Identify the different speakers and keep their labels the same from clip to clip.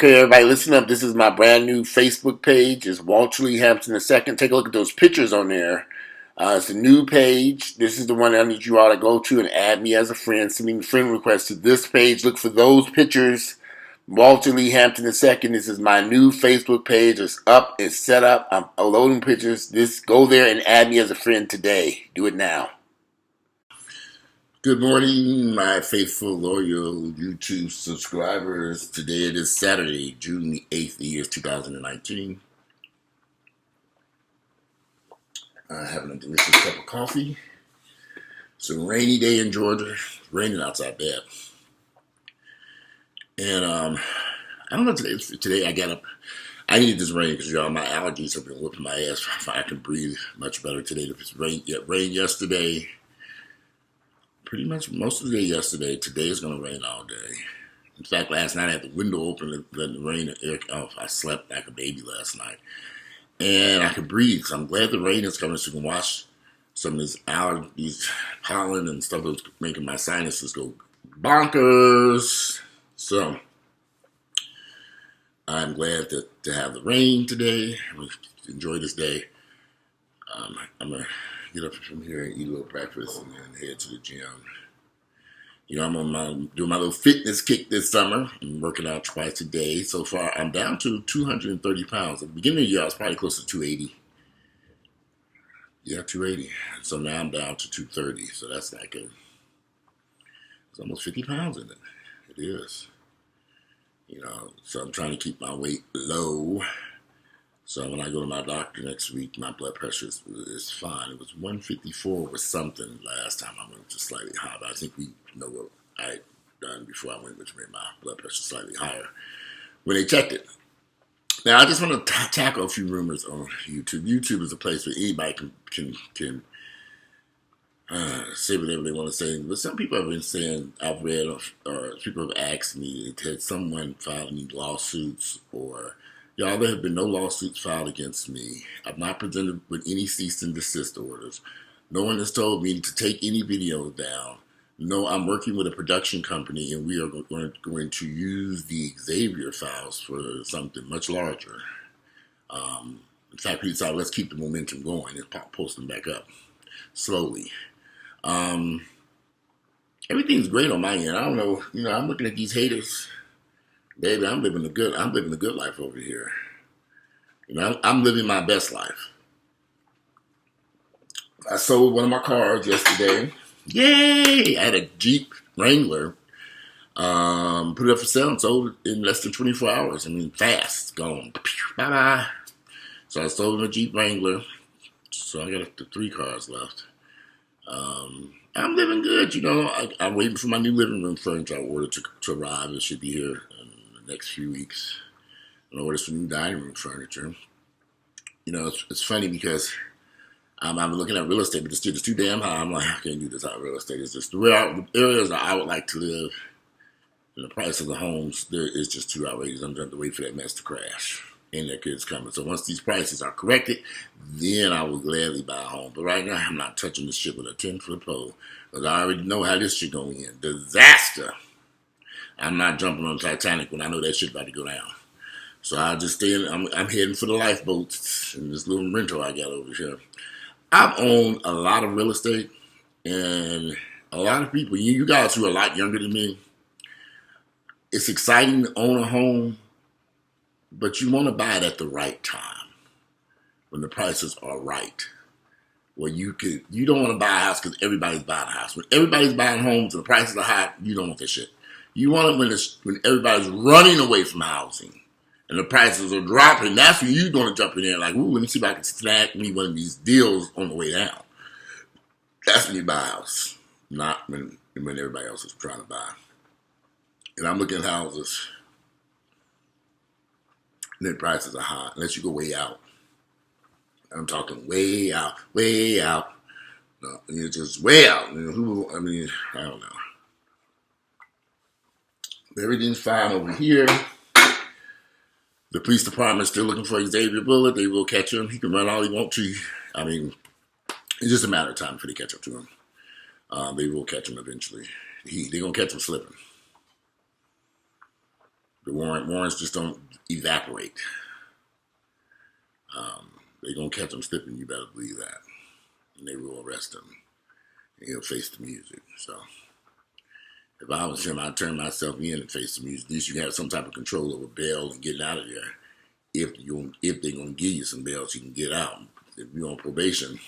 Speaker 1: Okay, everybody, listen up. This is my brand new Facebook page. It's Walter Lee Hampton II. Take a look at those pictures on there. It's a new page. This is the one I need you all to go to and add me as a friend. Send me a friend request to this page. Look for those pictures. Walter Lee Hampton II. This is my new Facebook page. It's up. It's set up. I'm loading pictures. Go there and add me as a friend today. Do it now. Good morning, my faithful, loyal YouTube subscribers. Today it is Saturday, June the 8th, the year 2019. Having a delicious cup of coffee. It's a rainy day in Georgia. It's raining outside bad. And I don't know, today I got up. I needed this rain because, y'all, my allergies have been whipping my ass. I can breathe much better today. It rained yesterday. Pretty much most of the day yesterday. Today is going to rain all day. In fact, last night I had the window open, letting the rain and air off. I slept like a baby last night. And I could breathe. So I'm glad the rain is coming so I can wash some of these pollen and stuff that's making my sinuses go bonkers. So I'm glad to have the rain today. I'm going to enjoy this day. I'm going to get up from here and eat a little breakfast and then head to the gym. You know, I'm doing my little fitness kick this summer. I'm working out twice a day. So far, I'm down to 230 pounds. At the beginning of the year, I was probably close to 280. Yeah, 280. So now I'm down to 230. So that's not good. It's almost 50 pounds in it. It is. You know, so I'm trying to keep my weight low. So when I go to my doctor next week, my blood pressure is fine. It was 154 or something last time I went, just slightly high. But I think we know what I had done before I went, which made my blood pressure slightly higher when they checked it. Now, I just want to tackle a few rumors on YouTube. YouTube is a place where anybody can say whatever they want to say. But some people have been saying, I've read, or people have asked me, had someone filed any lawsuits or... Y'all, there have been no lawsuits filed against me. I've not presented with any cease and desist orders. No one has told me to take any videos down. No, I'm working with a production company, and we are going to use the Xavier files for something much larger. In fact, we decided let's keep the momentum going and post them back up slowly. Everything's great on my end. I don't know. You know, I'm looking at these haters. Baby, I'm living the good life over here. You know, I'm living my best life. I sold one of my cars yesterday. Yay! I had a Jeep Wrangler. Put it up for sale and sold it in less than 24 hours. I mean, fast. Gone. Bye-bye. So I sold a Jeep Wrangler. So I got the 3 cars left. I'm living good. You know, I'm waiting for my new living room furniture I ordered to arrive. It should be here next few weeks. I ordered some new dining room furniture. You know, it's funny because I'm looking at real estate, but it's too damn high. I'm like, I can't do this out of real estate. It's just the areas that I would like to live and the price of the homes there is just too outrageous. I'm going to have to wait for that mess to crash. And that kid's coming. So once these prices are corrected, then I will gladly buy a home. But right now, I'm not touching this shit with a 10-foot pole because I already know how this shit going to end. Disaster. I'm not jumping on Titanic when I know that shit about to go down. So I just stay in. I'm heading for the lifeboats in this little rental I got over here. I've owned a lot of real estate, and a lot of people, you guys who are a lot younger than me, it's exciting to own a home, but you want to buy it at the right time when the prices are right. Well, you don't want to buy a house because everybody's buying a house. When everybody's buying homes and the prices are high, you don't want that shit. You want it when everybody's running away from housing and the prices are dropping. That's when you're going to jump in there like, ooh, let me see if I can snag me one of these deals on the way down. That's when you buy a house, not when everybody else is trying to buy. And I'm looking at houses, and their prices are high, unless you go way out. I'm talking way out, way out. No, it's just way out. I don't know. Everything's fine over here. The police department's still looking for Xavier Bullitt. They will catch him. He can run all he wants to. I mean, it's just a matter of time before they catch up to him. They will catch him eventually. They're going to catch him slipping. The warrants just don't evaporate. They're going to catch him slipping, you better believe that. And they will arrest him. And he'll face the music. So if I was him, I'd turn myself in and face the music. At least you have some type of control over bail and getting out of there. If they're going to give you some bail, you can get out. If you're on probation,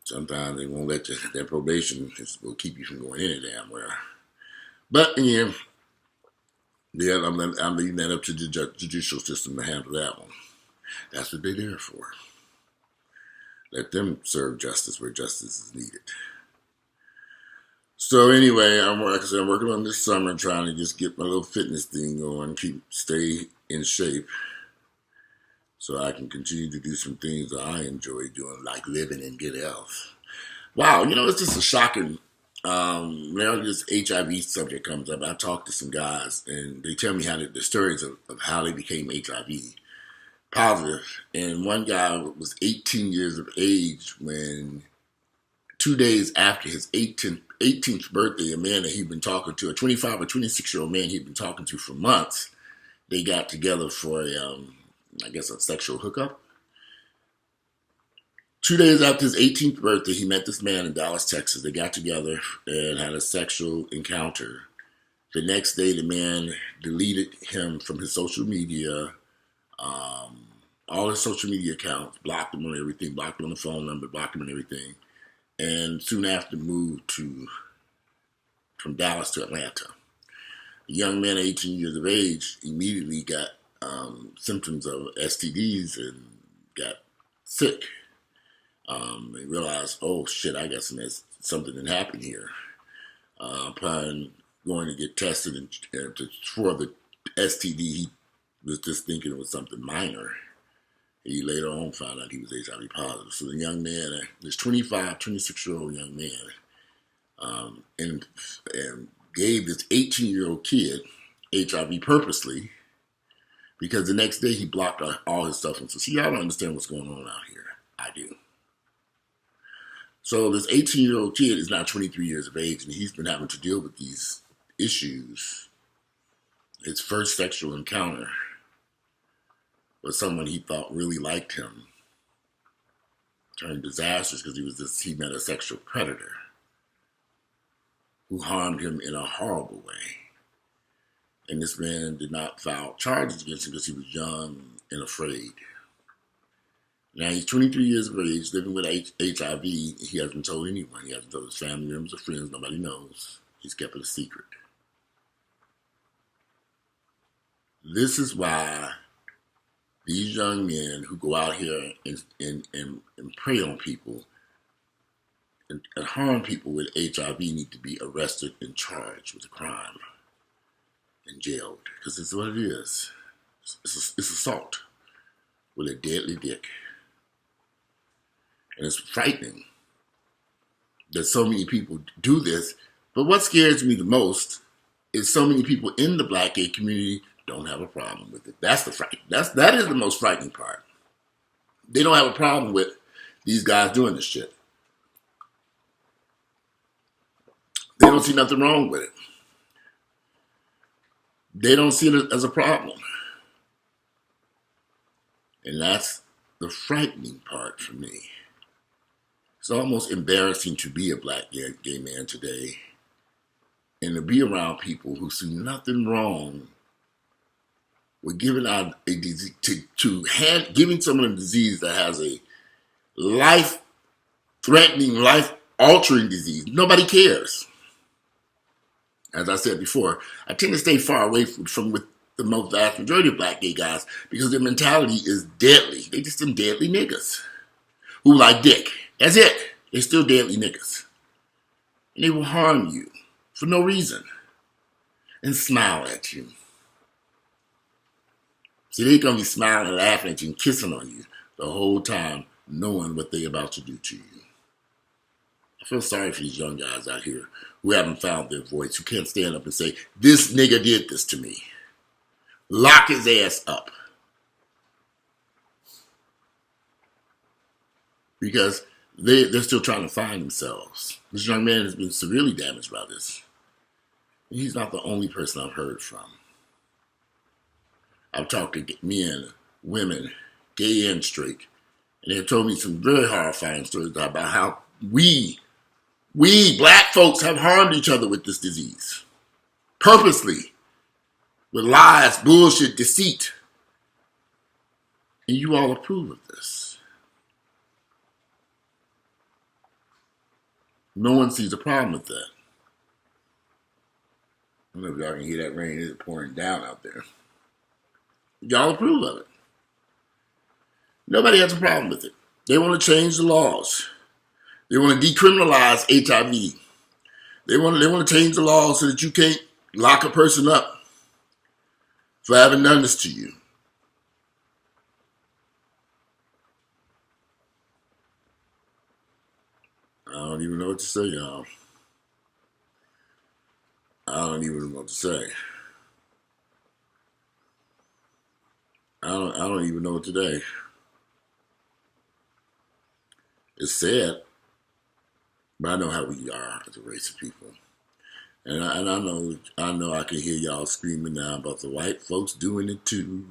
Speaker 1: sometimes they won't let you. That probation will keep you from going any damn where. But again, yeah, I'm leaving that up to the judicial system to handle that one. That's what they're there for. Let them serve justice where justice is needed. So anyway, like I said, I'm working on this summer, trying to just get my little fitness thing going, stay in shape, so I can continue to do some things that I enjoy doing, like living in good health. Wow, it's just a shocking. Now this HIV subject comes up. I talk to some guys, and they tell me the stories of how they became HIV positive. And one guy was 18 years of age when 2 days after his 18th birthday, a man that he'd been talking to, a 25 or 26-year-old man he'd been talking to for months, they got together for a sexual hookup. 2 days after his 18th birthday, he met this man in Dallas, Texas. They got together and had a sexual encounter. The next day, the man deleted him from his social media, all his social media accounts, blocked him on everything, blocked him on the phone number, blocked him on everything, and soon after moved from Dallas to Atlanta. A young man, 18 years of age, immediately got symptoms of STDs and got sick. They realized, oh shit, I got something that happened here. Upon going to get tested for the STD, he was just thinking it was something minor. He later on found out he was HIV positive. So the young man, this 25, 26-year-old young man, and gave this 18-year-old kid HIV purposely, because the next day he blocked all his stuff. And so, see, y'all don't understand what's going on out here. I do. So this 18-year-old kid is now 23 years of age, and he's been having to deal with these issues. His first sexual encounter with someone he thought really liked him turned disastrous because he met a sexual predator who harmed him in a horrible way. And this man did not file charges against him because he was young and afraid. Now he's 23 years of age, living with HIV. He hasn't told anyone. He hasn't told his family members or friends. Nobody knows. He's kept it a secret. This is why these young men who go out here and prey on people and harm people with HIV need to be arrested and charged with a crime and jailed. Because it's what it is. It's assault with a deadly dick. And it's frightening that so many people do this. But what scares me the most is so many people in the black gay community don't have a problem with it. That's that is the most frightening part. They don't have a problem with these guys doing this shit. They don't see nothing wrong with it. They don't see it as a problem. And that's the frightening part for me. It's almost embarrassing to be a black gay man today and to be around people who see nothing wrong with giving out a disease, giving someone a disease that has a life-threatening, life-altering disease. Nobody cares. As I said before, I tend to stay far away from with the vast majority of black gay guys because their mentality is deadly. They just some deadly niggas who like dick. That's it. They're still deadly niggas. And they will harm you for no reason and smile at you. See, they're going to be smiling and laughing at you and kissing on you the whole time, knowing what they're about to do to you. I feel sorry for these young guys out here who haven't found their voice, who can't stand up and say, this nigga did this to me. Lock his ass up. Because they're still trying to find themselves. This young man has been severely damaged by this. He's not the only person I've heard from. I've talked to men, women, gay and straight, and they've told me some very horrifying stories about how we black folks have harmed each other with this disease. Purposely. With lies, bullshit, deceit. And you all approve of this. No one sees a problem with that. I don't know if y'all can hear that rain. It's pouring down out there. Y'all approve of it. Nobody has a problem with it. They want to change the laws. They want to decriminalize HIV. They want to change the laws so that you can't lock a person up for having done this to you. I don't even know what to say, y'all. I don't even know what to say. I don't even know what today. It's sad, but I know how we are as a race of people. And I know I can hear y'all screaming now about the white folks doing it too.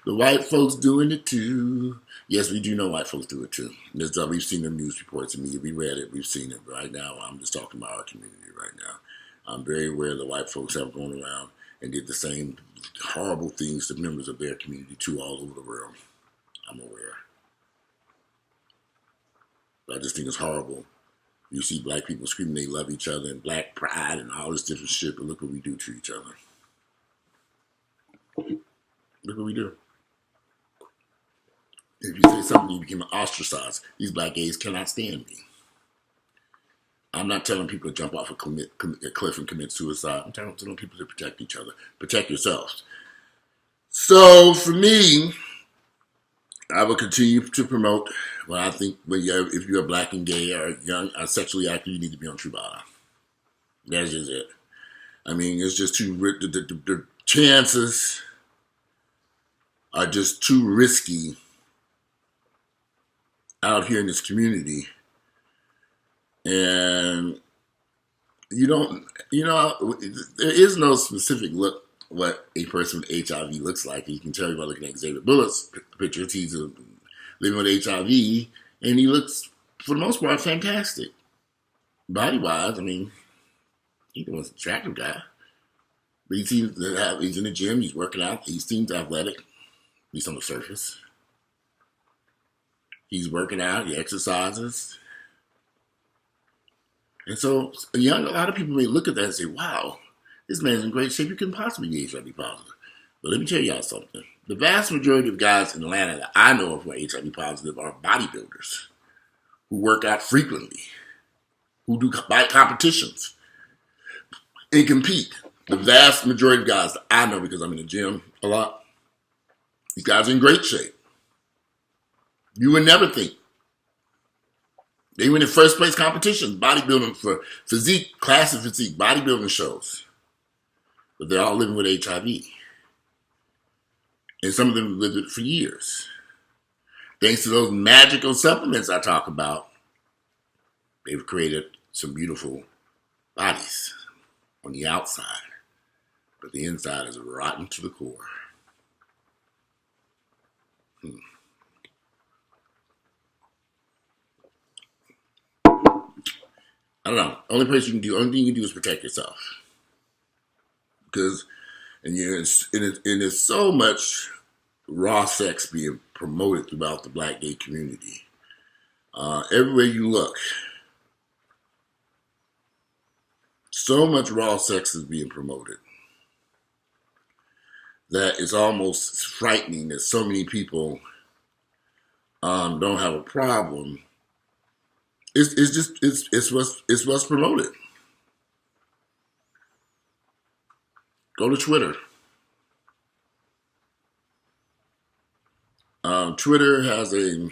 Speaker 1: The white folks doing it too. Yes, we do know white folks do it too. We've seen the news reports in media. We read it. We've seen it. Right now, I'm just talking about our community right now. I'm very aware that white folks have gone around and did the same horrible things to members of their community too all over the world. I'm aware. But I just think it's horrible. You see black people screaming they love each other and black pride and all this different shit, but look what we do to each other. Look what we do. If you say something, you become ostracized. These black gays cannot stand me. I'm not telling people to jump off a cliff and commit suicide. I'm telling people to protect each other. Protect yourselves. So for me, I will continue to promote what I think. If you're black and gay or young or sexually active, you need to be on Truvada. That's just it. I mean, it's just too the chances are just too risky out here in this community, and there is no specific look what a person with HIV looks like. You can tell by looking at Xavier Bullock's pictures. He's living with HIV, and he looks, for the most part, fantastic. Body-wise, I mean, he's the most attractive guy. But he's in the gym, he's working out, he seems athletic, at least on the surface. He's working out, he exercises. And so a lot of people may look at that and say, wow, this man's in great shape, you can possibly be HIV positive. But let me tell y'all something. The vast majority of guys in Atlanta that I know of who are HIV positive are bodybuilders who work out frequently, who do competitions and compete. The vast majority of guys that I know, because I'm in the gym a lot, these guys are in great shape. You would never think. They win in first place competitions, bodybuilding for physique, classic physique, bodybuilding shows. But they're all living with HIV. And some of them lived it for years. Thanks to those magical supplements I talk about, they've created some beautiful bodies on the outside. But the inside is rotten to the core. I don't know. Only thing you can do is protect yourself. Because there's so much raw sex being promoted throughout the black gay community. Everywhere you look, so much raw sex is being promoted that it's almost frightening that so many people don't have a problem. It's what's promoted. Go to Twitter. Twitter has I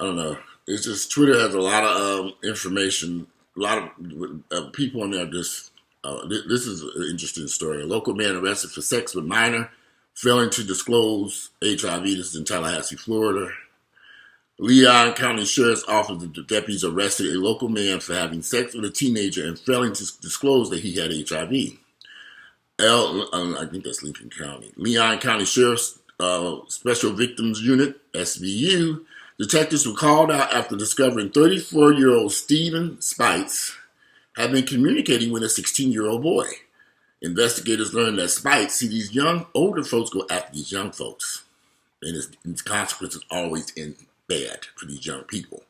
Speaker 1: don't know. It's just Twitter has a lot of information. A lot of people on there just. This is an interesting story. A local man arrested for sex with minor, failing to disclose HIV. This is in Tallahassee, Florida. Leon County Sheriff's Office deputies arrested a local man for having sex with a teenager and failing to disclose that he had HIV. I think that's Lincoln County. Leon County Sheriff's Special Victims Unit, SVU, detectives were called out after discovering 34-year-old Stephen Spites had been communicating with a 16-year-old boy. Investigators learned that Spites see these older folks go after these young folks. And its consequences always end bad for these young people.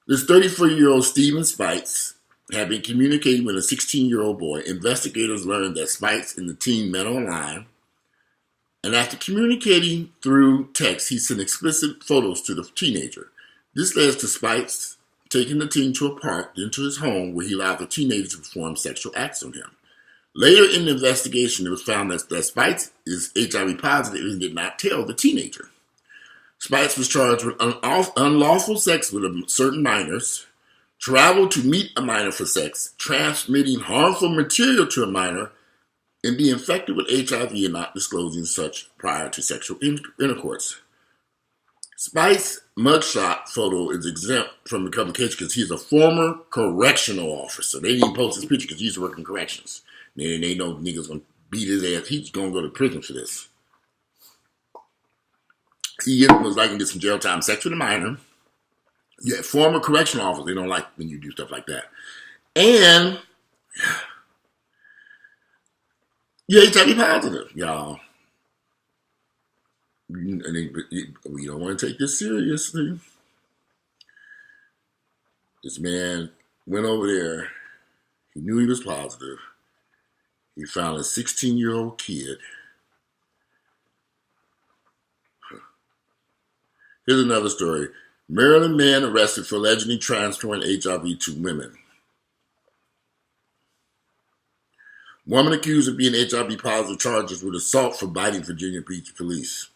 Speaker 1: This 34-year-old Stephen Spites had been communicating with a 16-year-old boy. Investigators learned that Spites and the teen met online. And after communicating through text, he sent explicit photos to the teenager. This led to Spites taking the teen to a park, then to his home, where he allowed the teenager to perform sexual acts on him. Later in the investigation, it was found that Spites is HIV positive and did not tell the teenager. Spites was charged with unlawful sex with certain minors, travel to meet a minor for sex, transmitting harmful material to a minor, and be infected with HIV and not disclosing such prior to sexual intercourse. Spites' mugshot photo is exempt from the publication because he's a former correctional officer. They didn't post his picture because he used to work in corrections. They know niggas gonna beat his ass. He's gonna go to prison for this. He was like get some jail time, sex with a minor. Yeah, former correctional officer. They don't like when you do stuff like that. And you're HIV positive, y'all. We don't want to take this seriously. This man went over there. He knew he was positive. He found a 16-year-old kid. Here's another story. Maryland man arrested for allegedly transferring HIV to women. Woman accused of being HIV positive charges with assault for biting Virginia Beach police.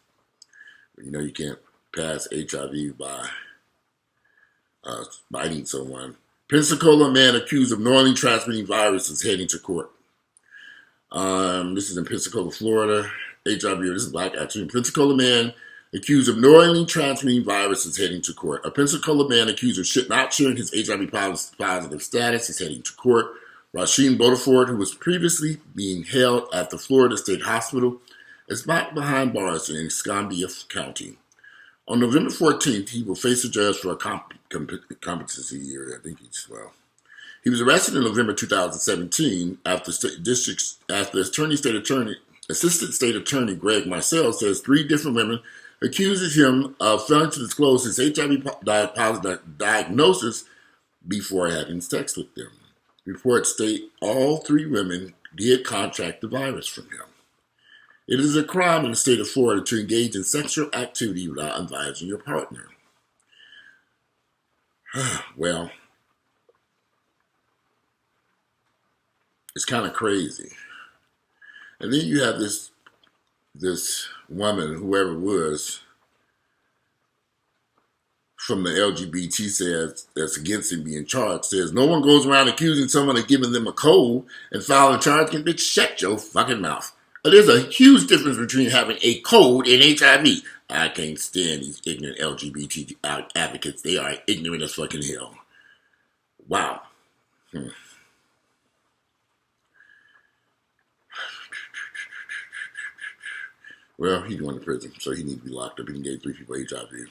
Speaker 1: You know you can't pass HIV by biting someone. Pensacola man accused of knowingly transmitting viruses heading to court. This is in Pensacola, Florida. HIV, this is black actually. Pensacola man accused of knowingly transmitting viruses heading to court. A Pensacola man accused of not sharing his HIV positive status is heading to court. Rasheen Bodeford, who was previously being held at the Florida State Hospital, is back behind bars in Escambia County. On November 14th, he will face a judge for a competency year. He was arrested in November 2017 after Assistant State Attorney Greg Marcel says 3 different women accuses him of failing to disclose his HIV positive diagnosis before having sex with them. Reports state all 3 women did contract the virus from him. It is a crime in the state of Florida to engage in sexual activity without advising your partner. Well, it's kind of crazy. And then you have this woman, whoever it was, from the LGBT says that's against him being charged, says no one goes around accusing someone of giving them a cold and filing a charge. Bitch, shut your fucking mouth. There's a huge difference between having a cold and HIV. I can't stand these ignorant LGBT advocates. They are ignorant as fucking hell. Wow. Well, he's going to prison, so he needs to be locked up. He gave 3 people HIV.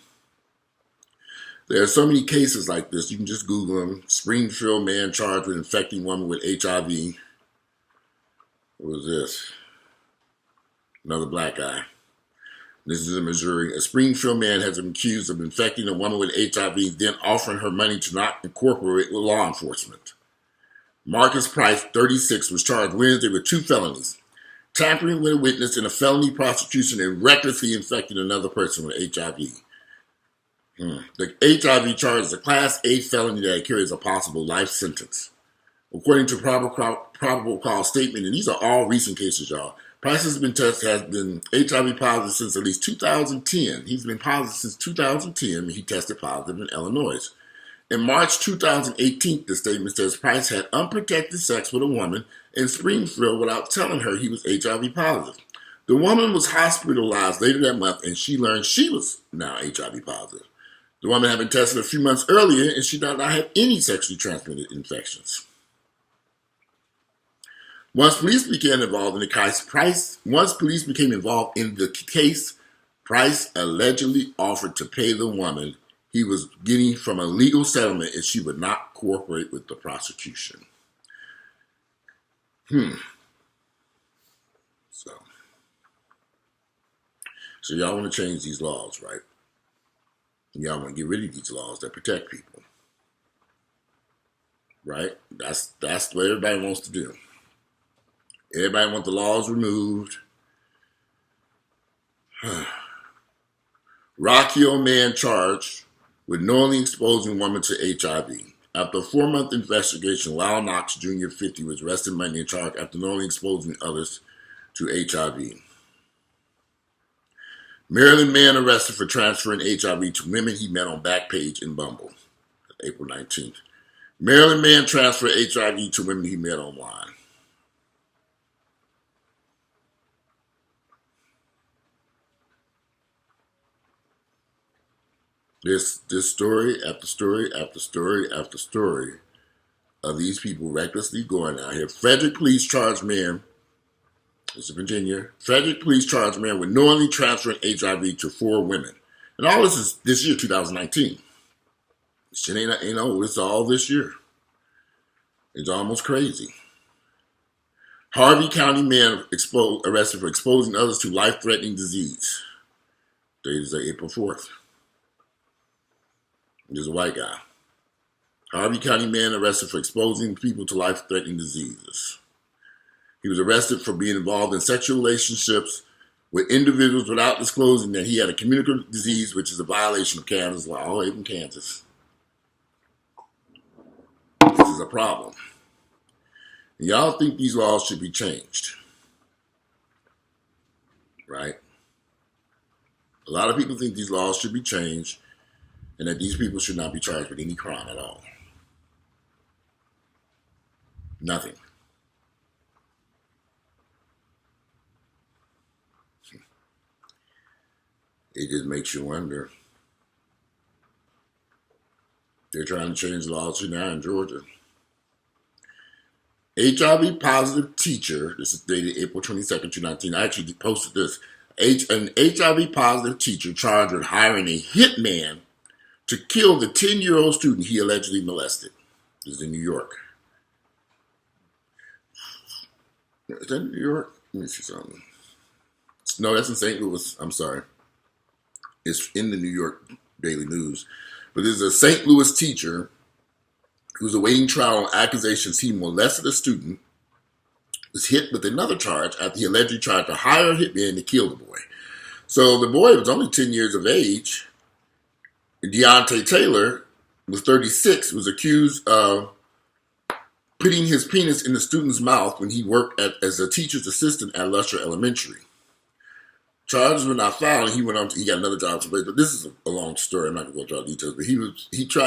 Speaker 1: There are so many cases like this. You can just Google them. Springfield man charged with infecting woman with HIV. What was this? Another black guy. This is in Missouri. A Springfield man has been accused of infecting a woman with HIV, then offering her money to not incorporate with law enforcement. Marcus Price, 36, was charged Wednesday with 2 felonies. Tampering with a witness in a felony prosecution and recklessly infecting another person with HIV. The HIV charge is a Class A felony that carries a possible life sentence. According to probable cause statement, and these are all recent cases, y'all, Price has been HIV positive since at least 2010. He's been positive since 2010. He tested positive in Illinois. In March 2018, the statement says Price had unprotected sex with a woman in Springfield without telling her he was HIV positive. The woman was hospitalized later that month, and she learned she was now HIV positive. The woman had been tested a few months earlier, and she did not have any sexually transmitted infections. Once police became involved in the case, Price allegedly offered to pay the woman he was getting from a legal settlement if she would not cooperate with the prosecution. So y'all want to change these laws, right? And y'all want to get rid of these laws that protect people, right? That's what everybody wants to do. Everybody wants the laws removed. Rockhill man charged with knowingly exposing woman to HIV. After a 4-month investigation, Lyle Knox Jr., 50, was arrested Monday and charged after knowingly exposing others to HIV. Maryland man arrested for transferring HIV to women he met on Backpage and Bumble. April 19th. Maryland man transferred HIV to women he met online. This story after story after story after story of these people recklessly going out here. Frederick police charged man, this is Virginia, Frederick police charged man with knowingly transferring HIV to 4 women. And all this is this year, 2019. Shit ain't old, it's all this year. It's almost crazy. Harvey County man arrested for exposing others to life-threatening disease. Date is April 4th. There's a white guy. Harvey County man arrested for exposing people to life-threatening diseases. He was arrested for being involved in sexual relationships with individuals without disclosing that he had a communicable disease, which is a violation of Kansas law. Oh, even Kansas. This is a problem. And y'all think these laws should be changed, right? A lot of people think these laws should be changed and that these people should not be charged with any crime at all. Nothing. It just makes you wonder. They're trying to change the laws now in Georgia. HIV positive teacher, this is dated April 22nd, 2019. I actually posted this. An HIV positive teacher charged with hiring a hitman to kill the 10-year-old student he allegedly molested. This is in New York. Is that New York? Let me see something. No, that's in St. Louis. I'm sorry. It's in the New York Daily News. But there's a St. Louis teacher who's awaiting trial on accusations he molested a student, was hit with another charge after he allegedly tried to hire a hitman to kill the boy. So the boy was only 10 years of age. Deontay Taylor was 36, was accused of putting his penis in the student's mouth when he worked as a teacher's assistant at Lusher Elementary. Charges were not filed, and he got another job. But this is a long story. I'm not going to go through all the details.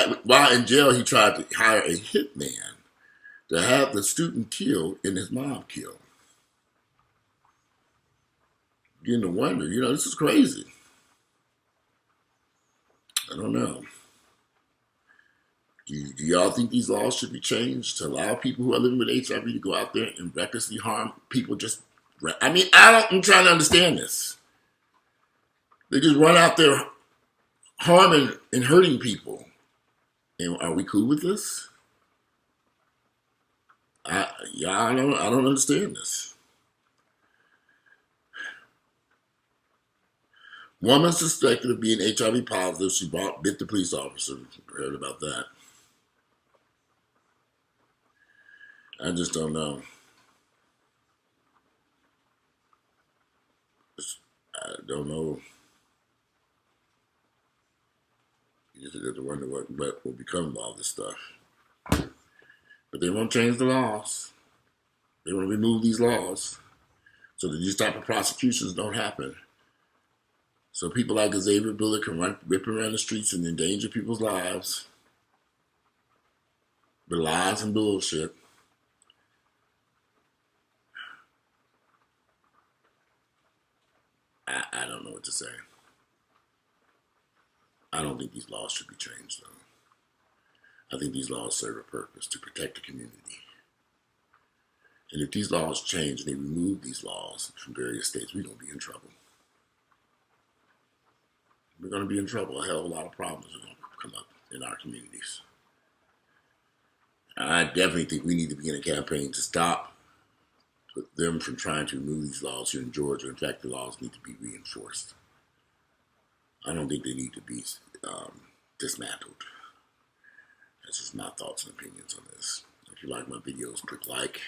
Speaker 1: But while in jail, he tried to hire a hitman to have the student killed and his mom killed. Beginning to wonder, this is crazy. I don't know. Do y'all think these laws should be changed to allow people who are living with HIV to go out there and recklessly harm people? I'm trying to understand this. They just run out there harming and hurting people. And are we cool with this? I don't understand this. Woman suspected of being HIV positive. She bit the police officer. Heard about that. I just don't know. I don't know. You just have to wonder what will become of all this stuff. But they won't change the laws. They want to remove these laws so that these type of prosecutions don't happen. So people like Xavier Bullock can rip around the streets and endanger people's lives with lies and bullshit. I don't know what to say. I don't think these laws should be changed, though. I think these laws serve a purpose to protect the community. And if these laws change and they remove these laws from various states, we're going to be in trouble. We're going to be in trouble. A hell of a lot of problems are going to come up in our communities. I definitely think we need to begin a campaign to stop them from trying to remove these laws here in Georgia. In fact, the laws need to be reinforced. I don't think they need to be dismantled. That's just my thoughts and opinions on this. If you like my videos, click like.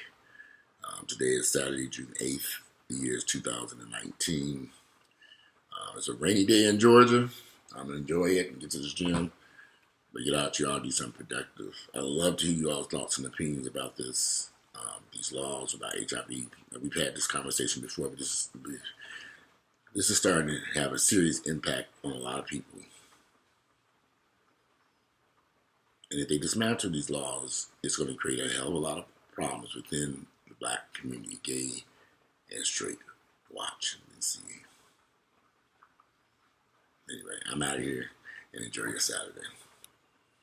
Speaker 1: Today is Saturday, June 8th. The year is 2019. It's a rainy day in Georgia. I'm going to enjoy it and get to the gym. But get out, y'all, do something productive. I'd love to hear you all's thoughts and opinions about this, these laws about HIV. We've had this conversation before, but this is starting to have a serious impact on a lot of people. And if they dismantle these laws, it's going to create a hell of a lot of problems within the black community, gay and straight. Watch and see. Anyway, I'm out of here and enjoy your Saturday.